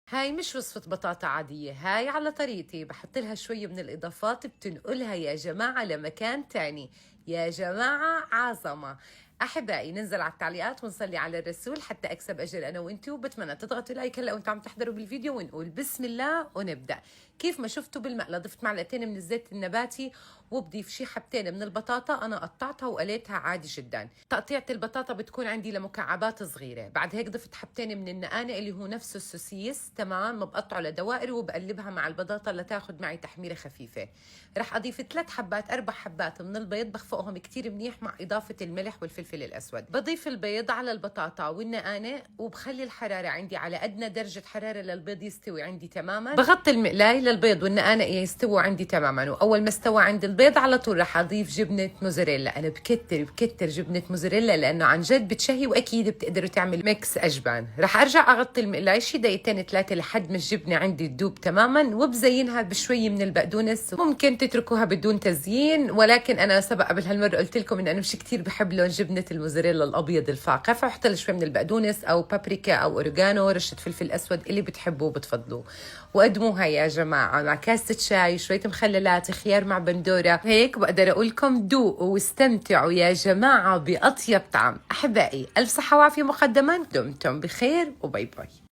هاي مش وصفة بطاطا عادية، هاي على طريقتي بحط لها شوية من الإضافات بتنقلها يا جماعة لمكان تاني. يا جماعة عظمة. أحبائي ننزل على التعليقات ونصلي على الرسول حتى أكسب أجر أنا وإنتي، وبتمنى تضغطوا لايك هلا وأنتم عم تحضروا بالفيديو، ونقول بسم الله ونبدأ. كيف ما شفتوا بالمقلة ضفت معلقتين من الزيت النباتي، وبضيف شي حبتين من البطاطا أنا قطعتها وقليتها عادي جدا. تقطيعة البطاطا بتكون عندي لمكعبات صغيرة. بعد هيك ضفت حبتين من النقانق اللي هو نفسه السوسيس تمام، بقطعه لدوائر وبقلبها مع البطاطا لتاخد معي تحميرة خفيفة. رح أضيف 3 حبات 4 حبات من البيض، بخفقهم كتير منيح مع إضافة الملح والفلفل الأسود. بضيف البيض على البطاطا والنقانق وبخلي الحرارة عندي على أدنى درجة حرارة للبيض يستوي عندي تماما. بغطي المقلاي للبيض والنقانق يستووا عندي تماما، وأول ما استوى عندي البيض على طول رح أضيف جبنة موزاريلا. أنا بكتر جبنة موزاريلا لأنه عن جد بتشهي، وأكيد بتقدروا تعمل ميكس أجبان. رح أرجع أغطي المقلاي شي دقيقتين 3 لحد ما الجبنة عندي تدوب تماما، وبزينها بشوية من البقدونس. ممكن تتركوها بدون تزيين، ولكن أنا سبق قبل هالمرة قلت لكم إن أنا مش كتير بحب لون جبنة الموزاريلا الأبيض الفاقع، فبحط شوي من البقدونس أو بابريكا أو أوريجانو، رشة فلفل أسود اللي بتحبوه بتفضلوه. وقدموها يا جماعة مع كاسة شاي، شوية مخللات، خيار مع بندورة. هيك بقدر أقول لكم دوقوا واستمتعوا يا جماعة بأطيب طعم. أحبائي ألف صحة وعافية مقدما، دمتم بخير وباي باي.